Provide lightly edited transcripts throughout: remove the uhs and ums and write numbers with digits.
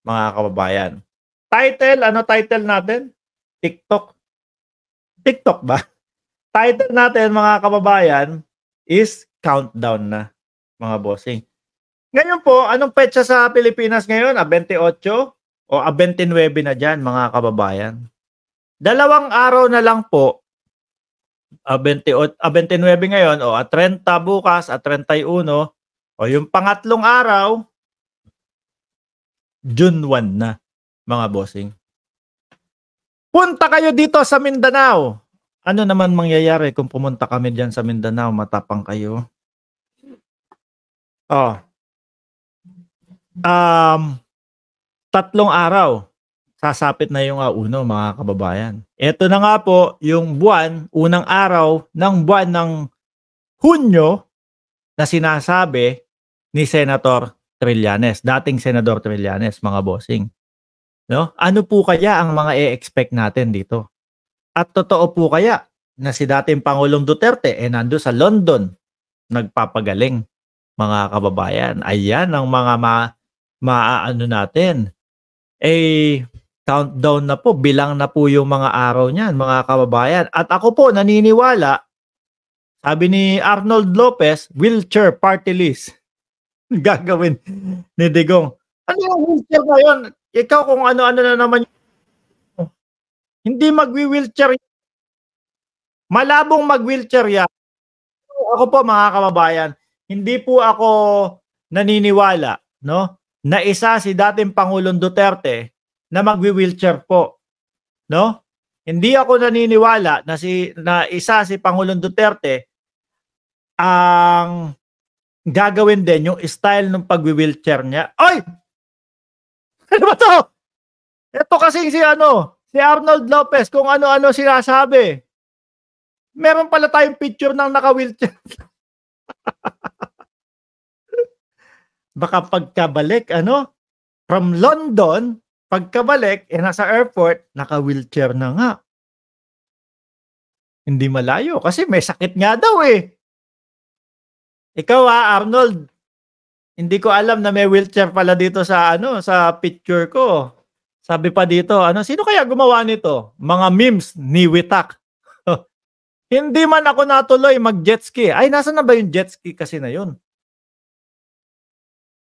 mga kababayan. Title, ano title natin? TikTok. TikTok ba? Title natin mga kababayan is countdown na, mga bossing. Ngayon po, anong petsa sa Pilipinas ngayon? 28 o 29 na dyan, mga kababayan? 2 araw na lang po, 29 ngayon, o 30 bukas, 31, o yung pangatlong araw, June 1 na, mga bossing. Punta kayo dito sa Mindanao. Ano naman mangyayari kung pumunta kami dyan sa Mindanao? Matapang kayo. Oh. 3 araw. Sasapit na yung uno, mga kababayan. Ito na nga po yung buwan, unang araw ng buwan ng Hunyo na sinasabi ni Senator Trillanes, dating Senador Trillanes, mga bossing. No? Ano po kaya ang mga i-expect natin dito? At totoo po kaya na si dating Pangulong Duterte nando sa London nagpapagaling, mga kababayan? Ayan ang mga maaano natin. Countdown na po, bilang na po yung mga araw niyan, mga kababayan. At ako po naniniwala, sabi ni Arnold Lopez, wheelchair party list gagawin ni Digong. Ano yung wheelchair na yun? Ikaw kung ano-ano na naman. Hindi magwi-wheelchair. Malabong mag-wheelchair yan. Ako po, mga kababayan, hindi po ako naniniwala, no, na isa si dating Pangulong Duterte na magwi-wheelchair po, no? Hindi ako naniniwala na isa si Pangulong Duterte ang gagawin din yung style ng pagwi-wheelchair niya. Ay! Ano ba to? Ito kasi si Arnold Lopez, kung ano-ano sinasabi. Meron pala tayong picture ng naka-wheelchair. Baka pagkabalik, from London, pagkabalik, nasa airport, naka-wheelchair na nga. Hindi malayo kasi may sakit nga daw eh. Ikaw Arnold, hindi ko alam na may wheelchair pala dito sa sa picture ko. Sabi pa dito, sino kaya gumawa nito? Mga memes ni Witak. Hindi man ako natuloy mag-jet ski. Ay, nasa na ba yung jet ski kasi na yun?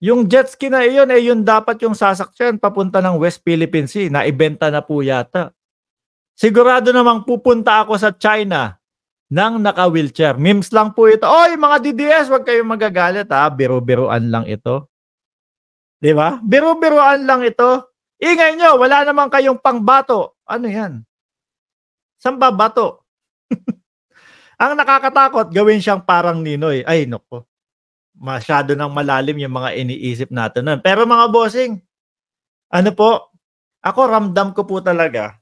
Yung jet ski na iyon yung dapat yung sasakyan papunta ng West Philippine Sea. Naibenta na po yata. Sigurado namang pupunta ako sa China ng naka-wheelchair. Memes lang po ito. Oy, mga DDS, wag kayong magagalit Biro-biruan lang ito. 'Di ba? Biro-biruan lang ito. Ingay nyo, wala naman kayong pangbato. Ano yan? Saan ba bato? Ang nakakatakot, gawin siyang parang Ninoy. Ay, nako. Masyado nang malalim yung mga iniisip natin nun. Pero mga bossing, ako ramdam ko po talaga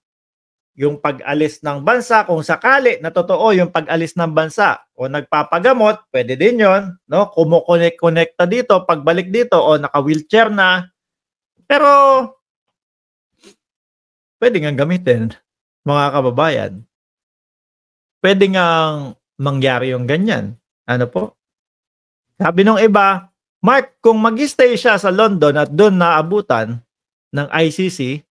yung pag-alis ng bansa, kung sakali na totoo yung pag-alis ng bansa o nagpapagamot, pwede din yun, no? Kumukonekta dito, pagbalik dito, o naka-wheelchair na. Pero, pwede nga gamitin, mga kababayan. Pwede nga mangyari yung ganyan. Ano po? Sabi nung iba, Mark, kung mag-stay siya sa London at doon naabutan ng ICC,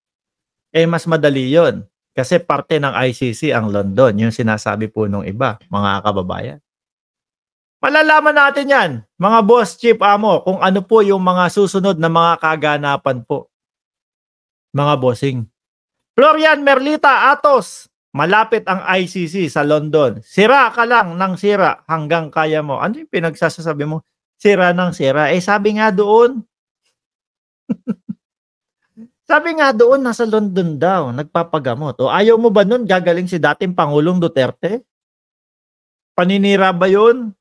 mas madali yon. Kasi parte ng ICC ang London. Yung sinasabi po nung iba, mga kababayan. Malalaman natin yan, mga boss, chief, amo, kung ano po yung mga susunod na mga kaganapan po. Mga bossing. Florian Merlita Atos, malapit ang ICC sa London. Sira ka lang ng sira hanggang kaya mo. Ano yung pinagsasabi mo? Sira ng sira. Sabi nga doon. Sabi nga doon, nasa London daw, nagpapagamot. O ayaw mo ba nun gagaling si dating Pangulong Duterte? Paninira ba yun?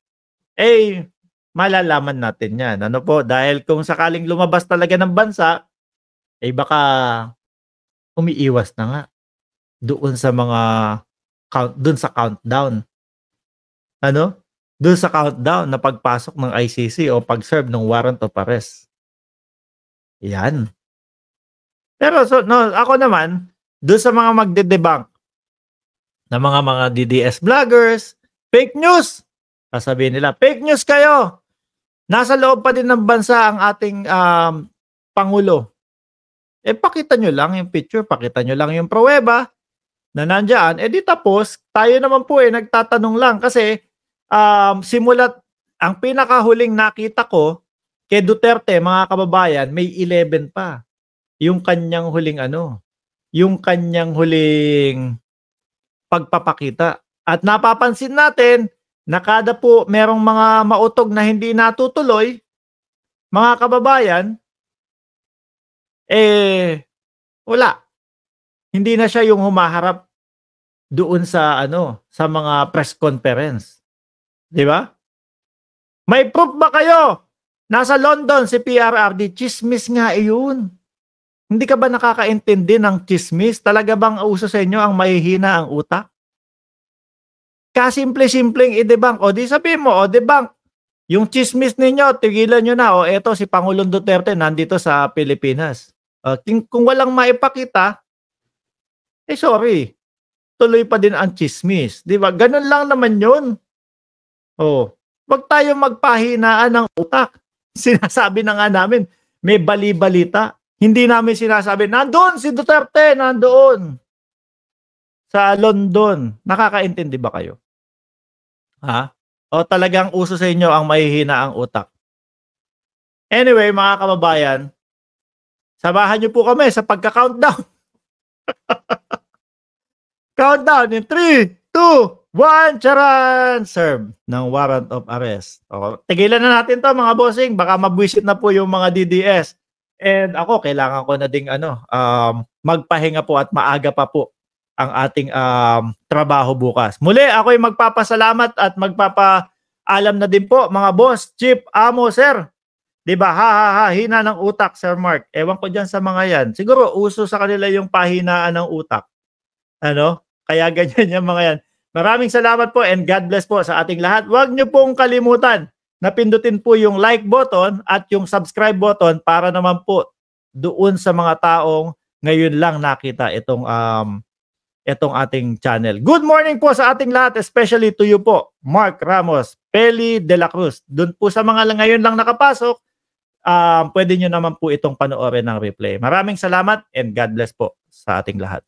Malalaman natin yan. Ano po? Dahil kung sakaling lumabas talaga ng bansa, baka umiiwas na nga doon sa mga doon sa countdown. Doon sa countdown na pagpasok ng ICC o pag-serve ng warrant of arrest. Yan. Pero ako naman, doon sa mga magde-debunk na mga DDS vloggers, fake news. Sasabihin nila, fake news kayo. Nasa loob pa din ng bansa ang ating Pangulo. pakita nyo lang yung picture, pakita nyo lang yung pruweba na nandiyan, di tapos, tayo naman po nagtatanong lang kasi simulat ang pinakahuling nakita ko kay Duterte, mga kababayan, May 11 pa. Yung kanyang huling yung kanyang huling pagpapakita. At napapansin natin na kada po merong mga mautog na hindi natutuloy, mga kababayan, wala. Hindi na siya yung humaharap doon sa sa mga press conference. 'Di ba? May proof ba kayo? Nasa London si PRRD, chismis nga iyon. Hindi ka ba nakakaintindi ng chismis? Talaga bang uso sa inyo ang mahihina ang utak? Kasimple-simpleng i-debunk. O di sabihin mo, o debunk. Yung chismis ninyo, tigilan nyo na. O eto si Pangulong Duterte nandito sa Pilipinas. Kung walang maipakita, sorry. Tuloy pa din ang chismis. Di ba? Ganun lang naman yun. Wag tayo magpahinaan ng utak. Sinasabi na nga namin, may bali-balita. Hindi namin sinasabi, nandoon si Duterte, nandoon. Sa London. Nakakaintindi ba kayo? O talagang uso sa inyo ang mahihina ang utak? Anyway, mga kababayan, samahan niyo po kami sa pagka-countdown. Countdown in 3, 2, 1, charan! Serve ng warrant of arrest. Tigilan na natin to mga bossing. Baka mabwisit na po yung mga DDS. And ako, kailangan ko na ding magpahinga po at maaga pa po ang ating trabaho bukas. Muli, ako'y magpapasalamat at magpapaalam na din po mga boss, chief, amo, sir. Diba? Hina ng utak, Sir Mark. Ewan ko dyan sa mga yan. Siguro, uso sa kanila yung pahinaan ng utak. Kaya ganyan yung mga yan. Maraming salamat po and God bless po sa ating lahat. Huwag nyo pong kalimutan na pindutin po yung like button at yung subscribe button para naman po doon sa mga taong ngayon lang nakita itong ating channel. Good morning po sa ating lahat, especially to you po, Mark Ramos, Peli de la Cruz. Doon po sa mga ngayon lang nakapasok, pwede nyo naman po itong panoorin ng replay. Maraming salamat and God bless po sa ating lahat.